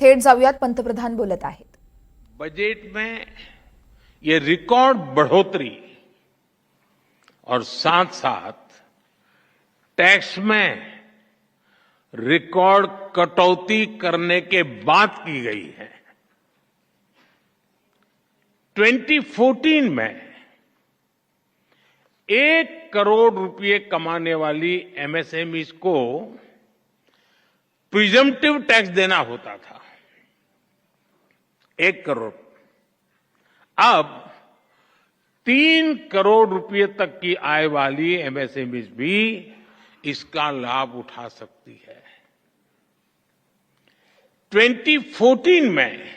थेट जाऊयात, पंतप्रधान बोलत आहेत। बजट में ये रिकॉर्ड बढ़ोतरी और साथ साथ टैक्स में रिकॉर्ड कटौती करने के बाद की गई है। 2014 में 1 करोड़ रुपए कमाने वाली एमएसएमईज को प्रिजम्पटिव टैक्स देना होता था, 1 करोड़। अब 3 करोड़ रुपए तक की आय वाली एमएसएमईज भी इसका लाभ उठा सकती है। 2014 में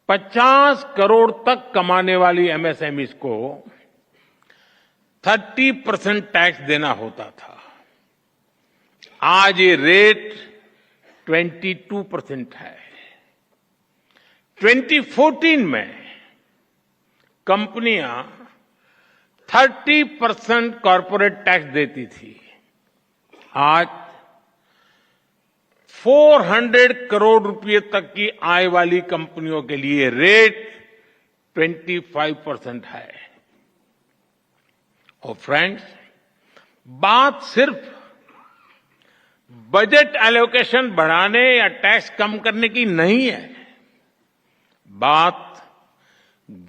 50 करोड़ तक कमाने वाली एमएसएमईज को 30% टैक्स देना होता था। आज ये रेट 22% है। 2014 में कंपनियां 30% कॉर्पोरेट टैक्स देती थी। आज 400 करोड़ रुपए तक की आय वाली कंपनियों के लिए रेट 25% है। और फ्रेंड्स, बात सिर्फ बजट एलोकेशन बढ़ाने या टैक्स कम करने की नहीं है, बात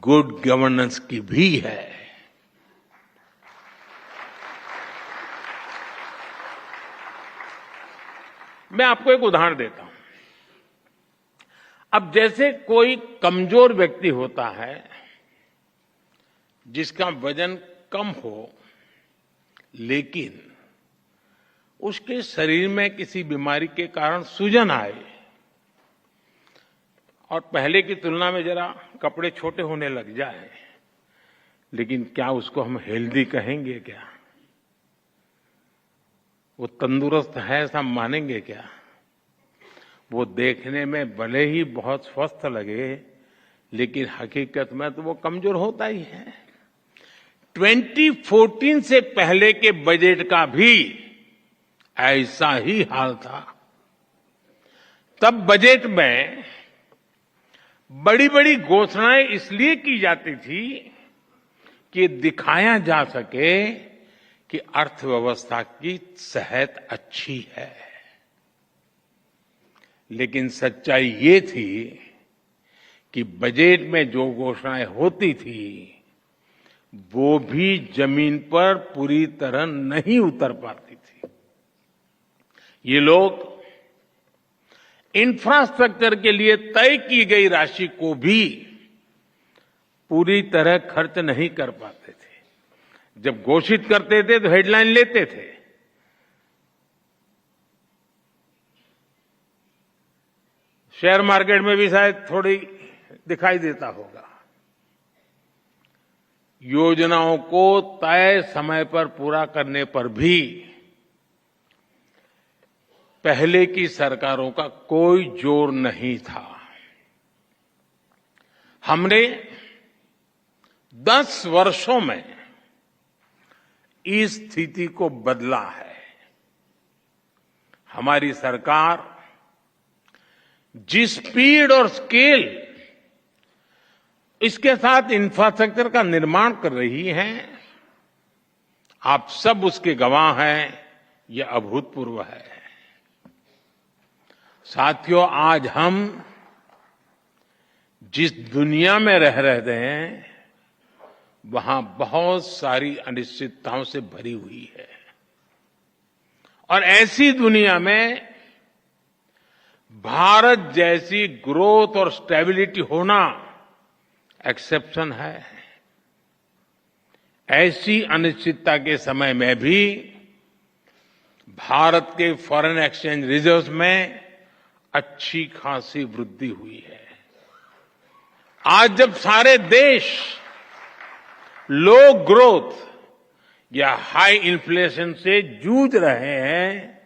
गुड गवर्नेंस की भी है। मैं आपको एक उदाहरण देता हूं। अब जैसे कोई कमजोर व्यक्ति होता है जिसका वजन कम हो, लेकिन उसके शरीर में किसी बीमारी के कारण सूजन आए और पहले की तुलना में जरा कपड़े छोटे होने लग जाए, लेकिन क्या उसको हम हेल्दी कहेंगे? क्या वो तंदुरुस्त है ऐसा मानेंगे क्या? वो देखने में भले ही बहुत स्वस्थ लगे, लेकिन हकीकत में तो वो कमजोर होता ही है। 2014 से पहले के बजट का भी ऐसा ही हाल था। तब बजट में बड़ी बड़ी घोषणाएं इसलिए की जाती थी कि दिखाया जा सके कि अर्थव्यवस्था की सेहत अच्छी है। लेकिन सच्चाई ये थी कि बजट में जो घोषणाएं होती थी वो भी जमीन पर पूरी तरह नहीं उतर पाती थी। ये लोग इंफ्रास्ट्रक्चर के लिए तय की गई राशि को भी पूरी तरह खर्च नहीं कर पाते थे। जब घोषित करते थे तो हेडलाइन लेते थे, शेयर मार्केट में भी शायद थोड़ी दिखाई देता होगा। योजनाओं को तय समय पर पूरा करने पर भी पहले की सरकारों का कोई जोर नहीं था। हमने 10 वर्षों में इस स्थिति को बदला है। हमारी सरकार जिस स्पीड और स्केल इसके साथ इंफ्रास्ट्रक्चर का निर्माण कर रही है, आप सब उसके गवाह हैं। यह अभूतपूर्व है। साथियों, आज हम जिस दुनिया में रह रहे हैं वहां बहुत सारी अनिश्चितताओं से भरी हुई है, और ऐसी दुनिया में भारत जैसी ग्रोथ और स्टेबिलिटी होना एक्सेप्शन है। ऐसी अनिश्चितता के समय में भी भारत के फॉरेन एक्सचेंज रिजर्व्स में अच्छी खासी वृद्धि हुई है। आज जब सारे देश लो ग्रोथ या हाई इन्फ्लेशन से जूझ रहे हैं,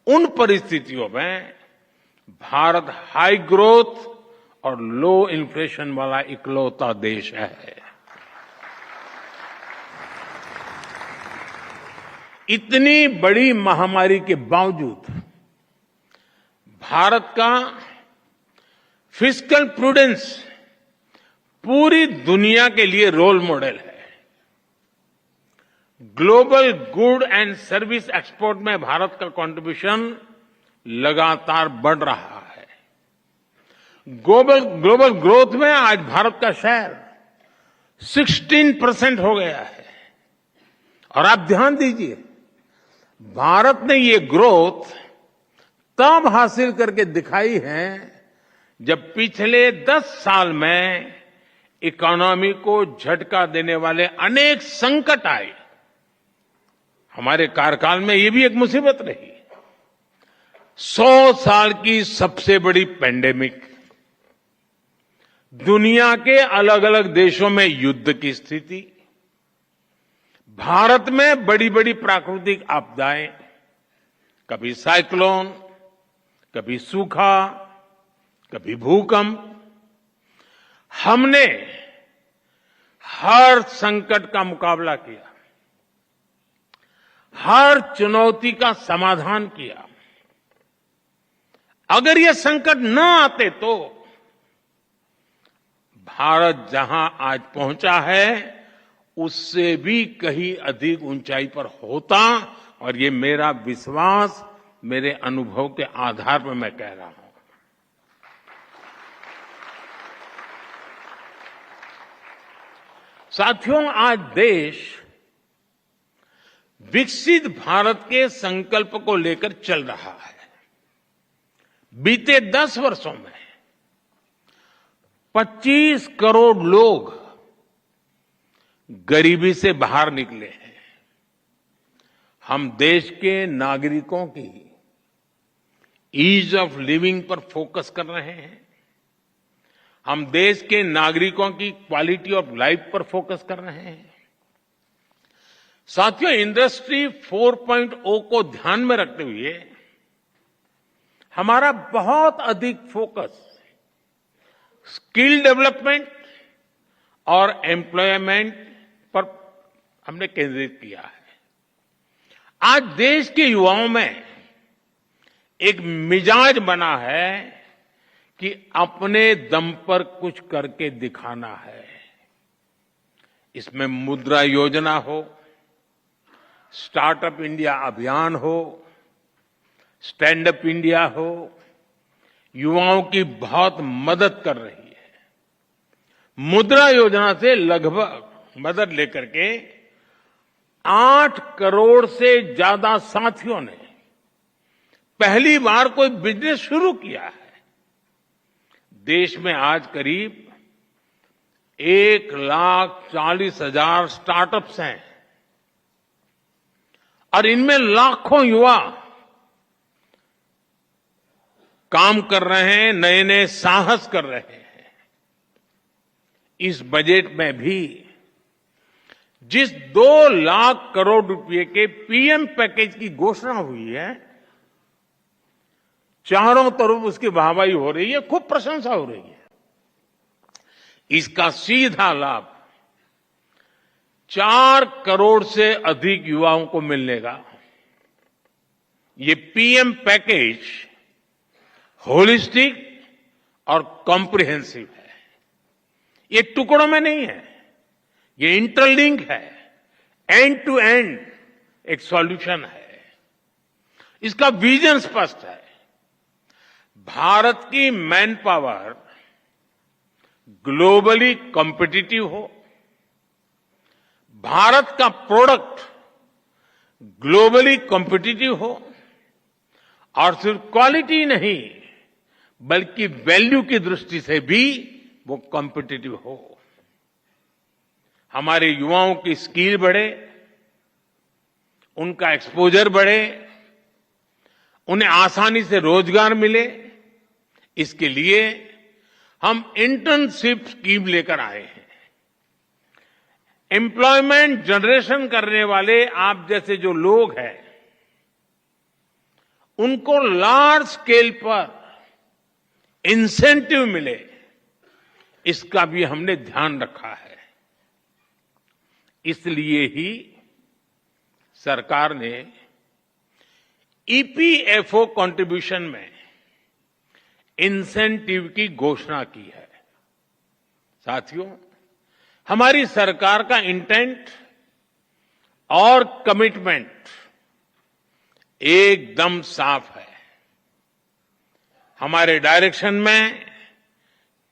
उन परिस्थितियों में भारत हाई ग्रोथ और लो इन्फ्लेशन वाला इकलौता देश है। इतनी बड़ी महामारी के बावजूद भारत का फिस्कल प्रूडेंस पूरी दुनिया के लिए रोल मॉडल है। Global good and service export में भारत का कंट्रीब्यूशन लगातार बढ़ रहा है। ग्लोबल ग्रोथ में आज भारत का शेयर 16% हो गया है। और आप ध्यान दीजिए, भारत ने ये ग्रोथ तब हासिल करके दिखाई है जब पिछले 10 साल में इकोनॉमी को झटका देने वाले अनेक संकट आए। हमारे कार्यकाल में ये भी एक मुसीबत रही। 100 साल की सबसे बड़ी पेंडेमिक, दुनिया के अलग अलग देशों में युद्ध की स्थिति, भारत में बड़ी बड़ी प्राकृतिक आपदाएं, कभी साइक्लोन, कभी सूखा, कभी भूकंप। हमने हर संकट का मुकाबला किया, हर चुनौती का समाधान किया। अगर ये संकट न आते तो भारत जहां आज पहुंचा है उससे भी कहीं अधिक ऊंचाई पर होता, और ये मेरा विश्वास, मेरे अनुभव के आधार पर मैं कह रहा हूं। साथियों, आज देश विकसित भारत के संकल्प को लेकर चल रहा है। बीते 10 वर्षों में 25 करोड़ लोग गरीबी से बाहर निकले हैं। हम देश के नागरिकों की ईज ऑफ लिविंग पर फोकस कर रहे हैं। हम देश के नागरिकों की क्वालिटी ऑफ लाइफ पर फोकस कर रहे हैं। साथियों, इंडस्ट्री 4.0 को ध्यान में रखते हुए हमारा बहुत अधिक फोकस स्किल डेवलपमेंट और एम्प्लॉयमेंट पर हमने केंद्रित किया है। आज देश के युवाओं में एक मिजाज बना है कि अपने दम पर कुछ करके दिखाना है। इसमें मुद्रा योजना हो, स्टार्टअप इंडिया अभियान हो, स्टैंड अप इंडिया हो, युवाओं की बहुत मदद कर रही है। मुद्रा योजना से लगभग मदद लेकर के 8 करोड़ से ज्यादा साथियों ने पहली बार कोई बिजनेस शुरू किया है। देश में आज करीब 1,40,000 स्टार्टअप्स हैं और इनमें लाखों युवा काम कर रहे हैं, नए नए साहस कर रहे हैं। इस बजट में भी जिस 2 लाख करोड़ रुपए के पीएम पैकेज की घोषणा हुई है, चारों तरफ उसकी वाहवाही हो रही है, खूब प्रशंसा हो रही है। इसका सीधा लाभ 4 करोड़ से अधिक युवाओं को मिलने का। ये पीएम पैकेज होलिस्टिक और कॉम्प्रिहेंसिव है। ये टुकड़ों में नहीं है, ये इंटरलिंक है, एंड टू एंड एक सॉल्यूशन है। इसका विजन स्पष्ट है। भारत की मैन पावर ग्लोबली कॉम्पिटिटिव हो, भारत का प्रोडक्ट ग्लोबली कॉम्पिटिटिव हो, और सिर्फ क्वालिटी नहीं बल्कि वैल्यू की दृष्टि से भी वो कॉम्पिटिटिव हो। हमारे युवाओं की स्किल बढ़े, उनका एक्सपोजर बढ़े, उन्हें आसानी से रोजगार मिले। इसके लिए हम इंटर्नशिप स्कीम लेकर आए हैं। एम्प्लॉयमेंट जनरेशन करने वाले आप जैसे जो लोग हैं, उनको लार्ज स्केल पर इंसेंटिव मिले, इसका भी हमने ध्यान रखा है। इसलिए ही सरकार ने ईपीएफओ कंट्रीब्यूशन में इंसेंटिव की घोषणा की है। साथियों, हमारी सरकार का इंटेंट और कमिटमेंट एकदम साफ है। हमारे डायरेक्शन में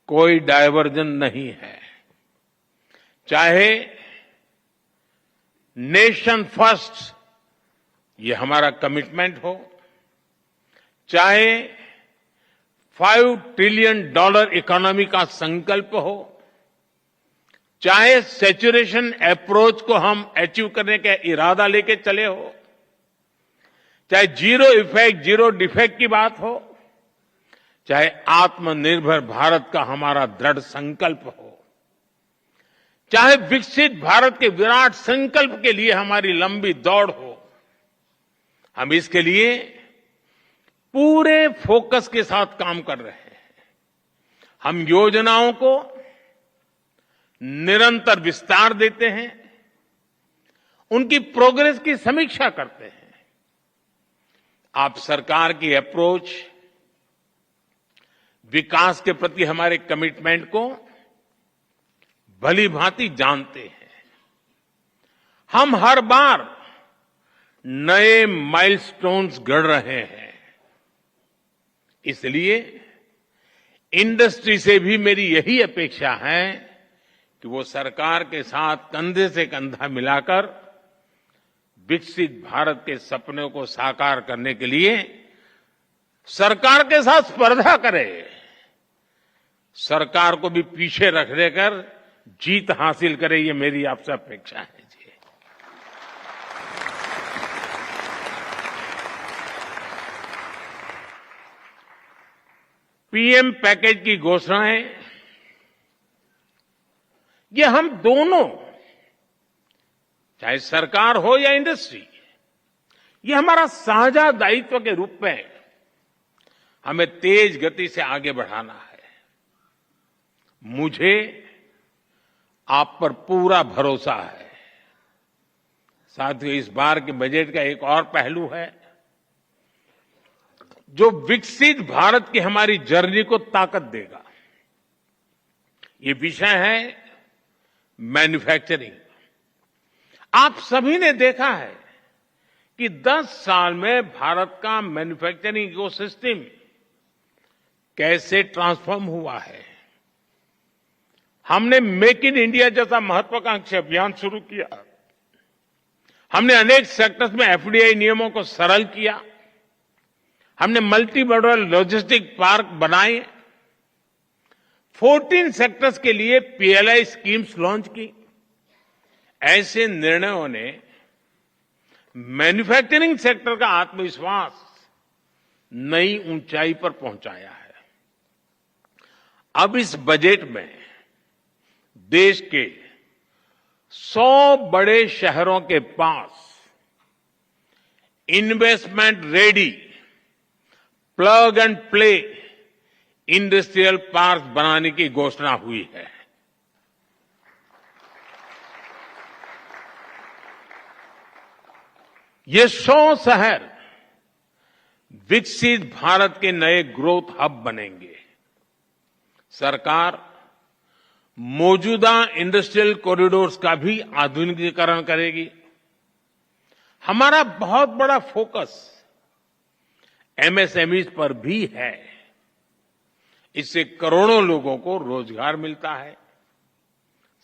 कोई डायवर्जन नहीं है। चाहे नेशन फर्स्ट ये हमारा कमिटमेंट हो, चाहे $5 ट्रिलियन इकोनॉमी का संकल्प हो, चाहे सैचुरेशन अप्रोच को हम अचीव करने का इरादा लेके चले हो, चाहे जीरो इफेक्ट जीरो डिफेक्ट की बात हो, चाहे आत्मनिर्भर भारत का हमारा दृढ़ संकल्प हो, चाहे विकसित भारत के विराट संकल्प के लिए हमारी लंबी दौड़ हो, हम इसके लिए पूरे फोकस के साथ काम कर रहे हैं। हम योजनाओं को निरंतर विस्तार देते हैं, उनकी प्रोग्रेस की समीक्षा करते हैं। आप सरकार की अप्रोच, विकास के प्रति हमारे कमिटमेंट को भली भांति जानते हैं। हम हर बार नए माइलस्टोन्स गढ़ रहे हैं। इसलिए इंडस्ट्री से भी मेरी यही अपेक्षा है कि वो सरकार के साथ कंधे से कंधा मिलाकर विकसित भारत के सपने को साकार करने के लिए सरकार के साथ स्पर्धा करे, सरकार को भी पीछे रख देकर जीत हासिल करे। ये मेरी आपसे अपेक्षा है जी। पीएम पैकेज की घोषणाएं, ये हम दोनों, चाहे सरकार हो या इंडस्ट्री, ये हमारा साझा दायित्व के रूप में हमें तेज गति से आगे बढ़ाना है। मुझे आप पर पूरा भरोसा है। साथियों, इस बार के बजट का एक और पहलू है जो विकसित भारत की हमारी जर्नी को ताकत देगा। ये विषय है मैन्युफैक्चरिंग। आप सभी ने देखा है कि 10 साल में भारत का मैन्युफैक्चरिंग इकोसिस्टम कैसे ट्रांसफॉर्म हुआ है। हमने मेक इन इंडिया जैसा महत्वाकांक्षी अभियान शुरू किया। हमने अनेक सेक्टर्स में एफडीआई नियमों को सरल किया। हमने मल्टी मॉडल लॉजिस्टिक पार्क बनाए। 14 सेक्टर्स के लिए पीएलआई स्कीम्स लॉन्च की। ऐसे निर्णयों ने मैन्युफैक्चरिंग सेक्टर का आत्मविश्वास नई ऊंचाई पर पहुंचाया है। अब इस बजट में देश के 100 बड़े शहरों के पास investment ready plug and play industrial park बनाने की घोषणा हुई है। ये 100 शहर विकसित भारत के नए ग्रोथ हब बनेंगे। सरकार मौजूदा इंडस्ट्रियल कॉरिडोर्स का भी आधुनिकीकरण करेगी। हमारा बहुत बड़ा फोकस एमएसएमईज पर भी है। इससे करोड़ों लोगों को रोजगार मिलता है।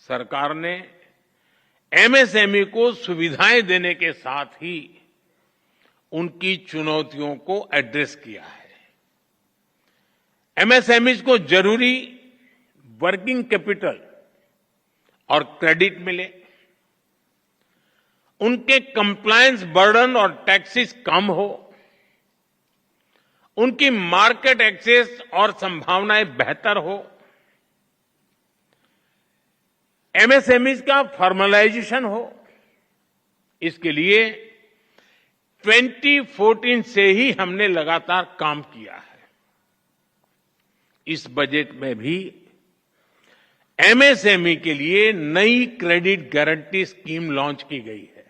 सरकार ने एमएसएमई को सुविधाएं देने के साथ ही उनकी चुनौतियों को एड्रेस किया है। एमएसएमईज को जरूरी वर्किंग कैपिटल और क्रेडिट मिले, उनके कंप्लायंस बर्डन और टैक्सेस कम हो, उनकी मार्केट एक्सेस और संभावनाएं बेहतर हो, एमएसएमईज का फॉर्मलाइजेशन हो। इसके लिए 2014 से ही हमने लगातार काम किया है। इस बजट में भी एमएसएमई के लिए नई क्रेडिट गारंटी स्कीम लॉन्च की गई है।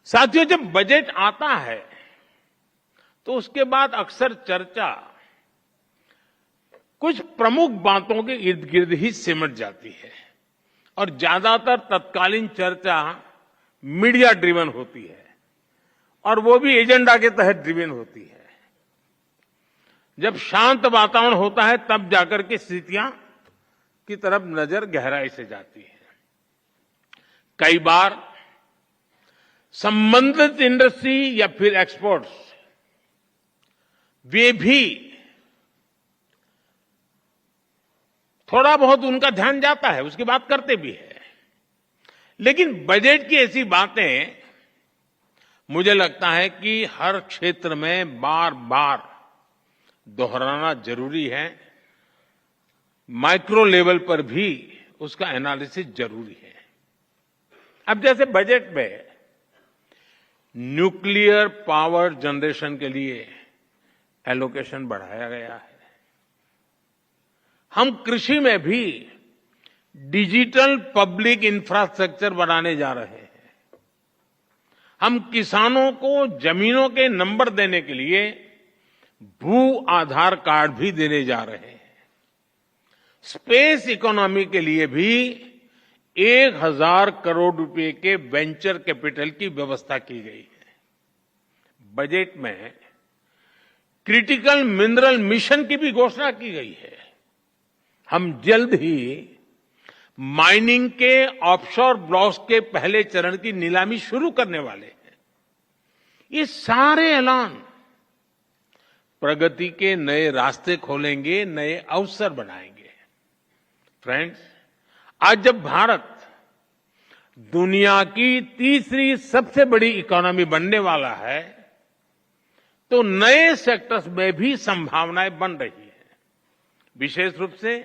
साथियों, जब बजट आता है तो उसके बाद अक्सर चर्चा कुछ प्रमुख बातों के इर्द गिर्द ही सिमट जाती है और ज्यादातर तत्कालीन चर्चा मीडिया ड्रिवन होती है और वो भी एजेंडा के तहत ड्रिवन होती है। जब शांत वातावरण होता है तब जाकर के स्थितियां की तरफ नजर गहराई से जाती है। कई बार संबंधित इंडस्ट्री या फिर एक्सपोर्ट्स वे भी थोड़ा बहुत उनका ध्यान जाता है, उसकी बात करते भी है, लेकिन बजट की ऐसी बातें मुझे लगता है कि हर क्षेत्र में बार बार दोहराना जरूरी है। माइक्रो लेवल पर भी उसका एनालिसिस जरूरी है। अब जैसे बजट में न्यूक्लियर पावर जनरेशन के लिए एलोकेशन बढ़ाया गया है। हम कृषि में भी डिजिटल पब्लिक इंफ्रास्ट्रक्चर बनाने जा रहे हैं। हम किसानों को जमीनों के नंबर देने के लिए भू आधार कार्ड भी देने जा रहे हैं। स्पेस इकोनॉमी के लिए भी 1000 करोड़ रुपए के वेंचर कैपिटल की व्यवस्था की गई है। बजट में क्रिटिकल मिनरल मिशन की भी घोषणा की गई है। हम जल्द ही माइनिंग के ऑफशोर ब्लॉक्स के पहले चरण की नीलामी शुरू करने वाले हैं। ये सारे ऐलान प्रगति के नए रास्ते खोलेंगे, नए अवसर बनाएंगे। फ्रेंड्स, आज जब भारत दुनिया की तीसरी सबसे बड़ी इकोनॉमी बनने वाला है, तो नए सेक्टर्स में भी संभावनाएं बन रही है। विशेष रूप से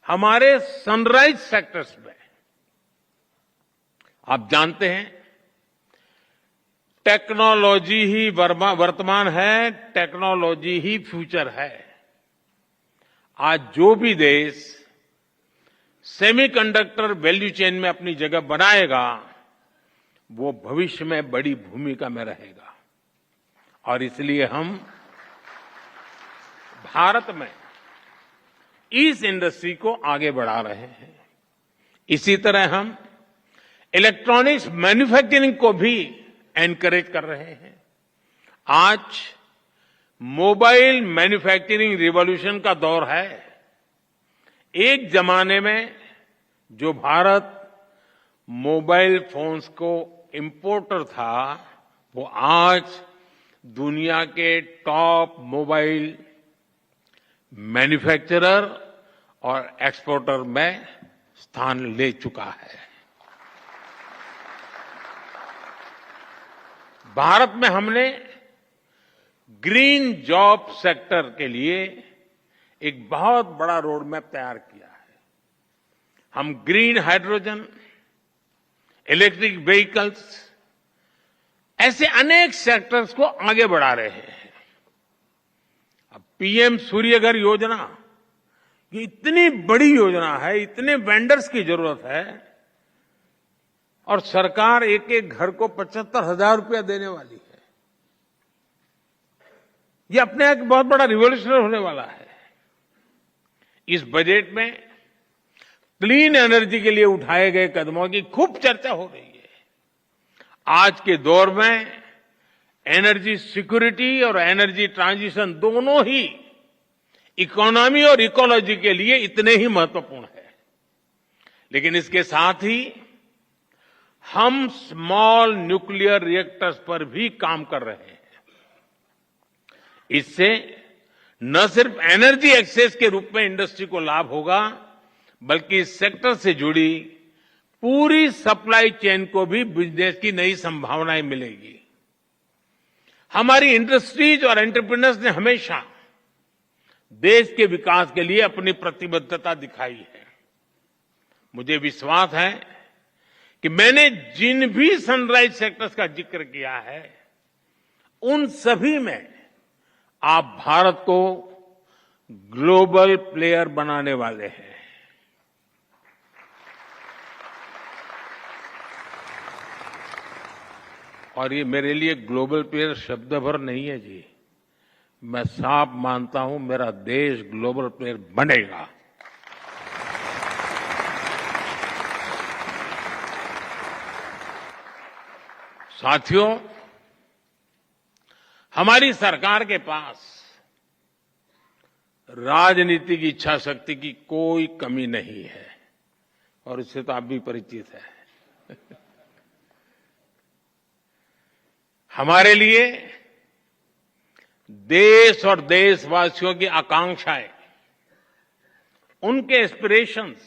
हमारे सनराइज सेक्टर्स में। आप जानते हैं, टेक्नोलॉजी ही वर्तमान है, टेक्नोलॉजी ही फ्यूचर है। आज जो भी देश सेमीकंडक्टर वैल्यू चेन में अपनी जगह बनाएगा, वो भविष्य में बड़ी भूमिका में रहेगा। और इसलिए हम भारत में इस इंडस्ट्री को आगे बढ़ा रहे हैं। इसी तरह हम इलेक्ट्रॉनिक्स मैन्युफैक्चरिंग को भी एनकरेज कर रहे हैं। आज मोबाइल मैन्युफैक्चरिंग रिवॉल्यूशन का दौर है। एक जमाने में जो भारत मोबाइल फोन्स को इंपोर्टर था, वो आज दुनिया के टॉप मोबाइल मैन्युफैक्चरर और एक्सपोर्टर में स्थान ले चुका है। भारत में हमने ग्रीन जॉब सेक्टर के लिए एक बहुत बड़ा रोड मैप तैयार किया है। हम ग्रीन हाइड्रोजन, इलेक्ट्रिक व्हीकल्स, ऐसे अनेक सेक्टर्स को आगे बढ़ा रहे हैं। अब पीएम सूर्यघर योजना, ये इतनी बड़ी योजना है, इतने वेंडर्स की जरूरत है, और सरकार एक एक घर को 75,000 रुपया देने वाली है। ये अपने एक बहुत बड़ा रिवॉल्यूशन होने वाला है। इस बजट में क्लीन एनर्जी के लिए उठाए गए कदमों की खूब चर्चा हो रही है। आज के दौर में एनर्जी सिक्योरिटी और एनर्जी ट्रांजिशन दोनों ही इकोनॉमी और इकोलॉजी के लिए इतने ही महत्वपूर्ण है। लेकिन इसके साथ ही हम स्मॉल न्यूक्लियर रिएक्टर्स पर भी काम कर रहे हैं। इससे न सिर्फ एनर्जी एक्सेस के रूप में इंडस्ट्री को लाभ होगा, बल्कि इस सेक्टर से जुड़ी पूरी सप्लाई चेन को भी बिजनेस की नई संभावनाएं मिलेगी। हमारी इंडस्ट्रीज और एंटरप्रेन्योर्स ने हमेशा देश के विकास के लिए अपनी प्रतिबद्धता दिखाई है। मुझे विश्वास है कि मैंने जिन भी सनराइज सेक्टर्स का जिक्र किया है, उन सभी में आप भारत को ग्लोबल प्लेयर बनाने वाले हैं। और ये मेरे लिए ग्लोबल प्लेयर शब्द भर नहीं है जी। मैं साफ मानता हूं मेरा देश ग्लोबल प्लेयर बनेगा। साथियों, हमारी सरकार के पास राजनीतिक इच्छा शक्ति की कोई कमी नहीं है और इससे तो आप भी परिचित हैं। हमारे लिए देश और देशवासियों की आकांक्षाएं, उनके एस्पिरेशंस,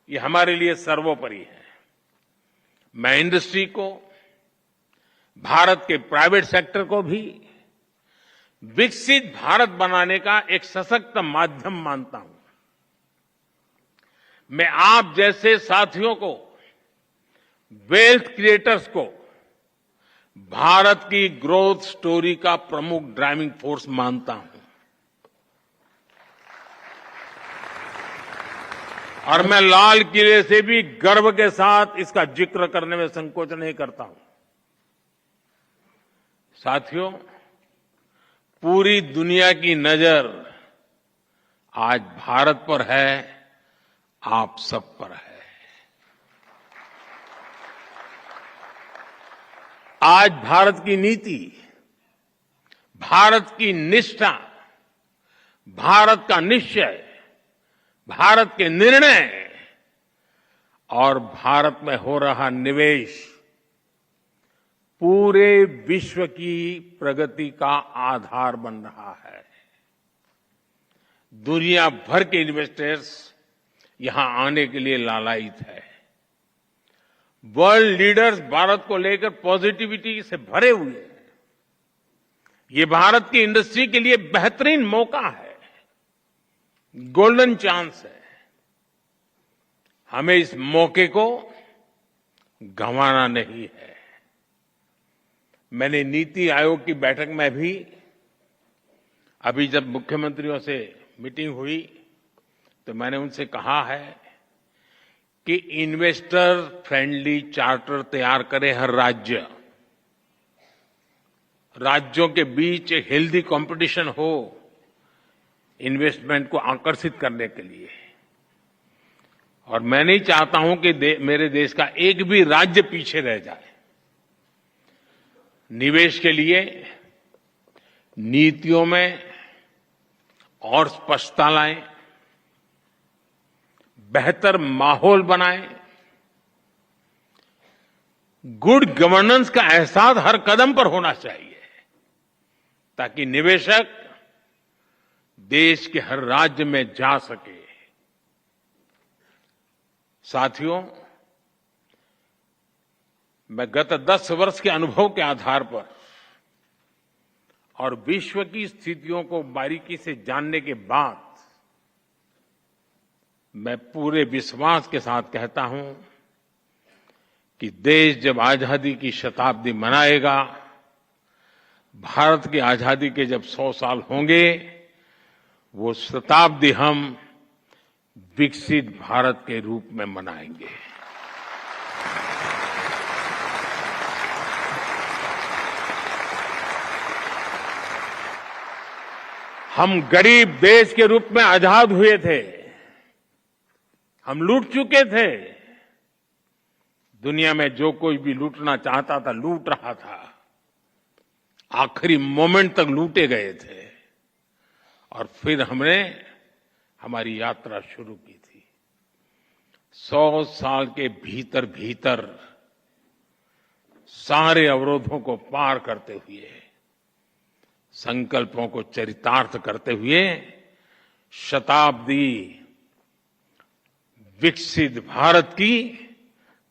ये हमारे लिए सर्वोपरि है। मैं इंडस्ट्री को, भारत के प्राइवेट सेक्टर को भी विकसित भारत बनाने का एक सशक्त माध्यम मानता हूं। मैं आप जैसे साथियों को, वेल्थ क्रिएटर्स को भारत की ग्रोथ स्टोरी का प्रमुख ड्राइविंग फोर्स मानता हूं और मैं लाल किले से भी गर्व के साथ इसका जिक्र करने में संकोच नहीं करता हूं। साथियों, पूरी दुनिया की नजर आज भारत पर है, आप सब पर है। आज भारत की नीति, भारत की निष्ठा, भारत का निश्चय, भारत के निर्णय और भारत में हो रहा निवेश पूरे विश्व की प्रगति का आधार बन रहा है। दुनिया भर के इन्वेस्टर्स यहां आने के लिए लालायित है। वर्ल्ड लीडर्स भारत को लेकर पॉजिटिविटी से भरे हुए हैं। ये भारत की इंडस्ट्री के लिए बेहतरीन मौका है, गोल्डन चांस है। हमें इस मौके को गंवाना नहीं है। मैंने नीति आयोग की बैठक में भी, अभी जब मुख्यमंत्रियों से मीटिंग हुई तो मैंने उनसे कहा है कि इन्वेस्टर फ्रेंडली चार्टर तैयार करे हर राज्य। राज्यों के बीच एक हेल्दी कंपटीशन हो इन्वेस्टमेंट को आकर्षित करने के लिए। और मैं नहीं चाहता हूं कि मेरे देश का एक भी राज्य पीछे रह जाए। निवेश के लिए नीतियों में और स्पष्टता लाएं, बेहतर माहौल बनाएं, गुड गवर्नेंस का एहसास हर कदम पर होना चाहिए ताकि निवेशक देश के हर राज्य में जा सके। साथियों, मैं गत 10 वर्ष के अनुभव के आधार पर और विश्व की स्थितियों को बारीकी से जानने के बाद मैं पूरे विश्वास के साथ कहता हूं कि देश जब आजादी की शताब्दी मनाएगा, भारत की आजादी के जब 100 साल होंगे, वो शताब्दी हम विकसित भारत के रूप में मनाएंगे। हम गरीब देश के रूप में आजाद हुए थे, हम लूट चुके थे। दुनिया में जो कोई भी लूटना चाहता था लूट रहा था, आखिरी मोमेंट तक लूटे गए थे। और फिर हमने हमारी यात्रा शुरू की थी। 100 साल के भीतर भीतर सारे अवरोधों को पार करते हुए, संकल्पों को चरितार्थ करते हुए शताब्दी विकसित भारत की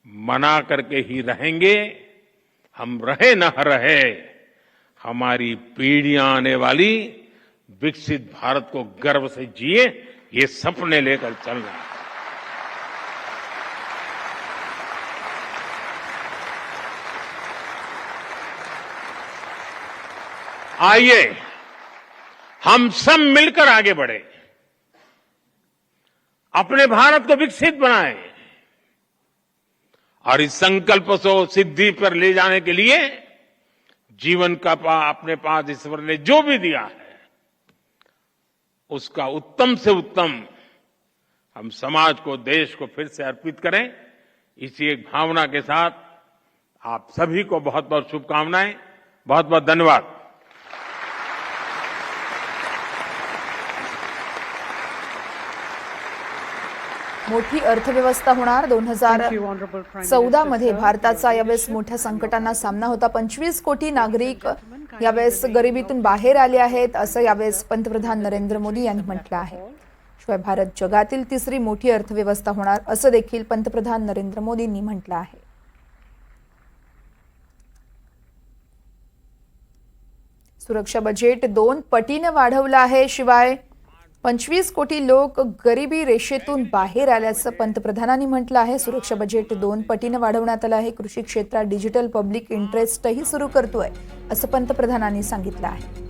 मना करके ही रहेंगे। हम रहे न रहे, हमारी पीढ़ियां आने वाली विकसित भारत को गर्व से जिए, ये सपने लेकर चलना है। आइए हम सब मिलकर आगे बढ़े, अपने भारत को विकसित बनाएं और इस संकल्प को सिद्धि पर ले जाने के लिए जीवन का अपने पास ईश्वर ने जो भी दिया है उसका उत्तम से उत्तम हम समाज को, देश को फिर से अर्पित करें। इसी एक भावना के साथ आप सभी को बहुत बहुत शुभकामनाएं, बहुत बहुत धन्यवाद। मोठी अर्थव्यवस्था होणार 2014 मध्ये भारताचा यावेळेस मोठ्या संकटांना सामना होता। 25 कोटी नागरिक यावेळेस गरिबीतून बाहेर आले आहेत असं यावेळेस पंतप्रधान नरेंद्र मोदी यांनी म्हटलं आहे। शिवाय भारत जगातील तिसरी मोठी अर्थव्यवस्था होणार असं देखील पंतप्रधान नरेंद्र मोदींनी म्हटलं आहे। सुरक्षा बजेट 2 पटीने वाढवलं आहे। शिवाय 25 कोटी लोक गरिबी रेषेतून बाहेर आल्याचं पंतप्रधानांनी म्हटलं आहे। सुरक्षा बजेट 2 पटीने वाढवण्यात आलं आहे। कृषी क्षेत्रात डिजिटल पब्लिक इंटरेस्टही सुरू करतोय असं पंतप्रधानांनी सांगितलं आहे।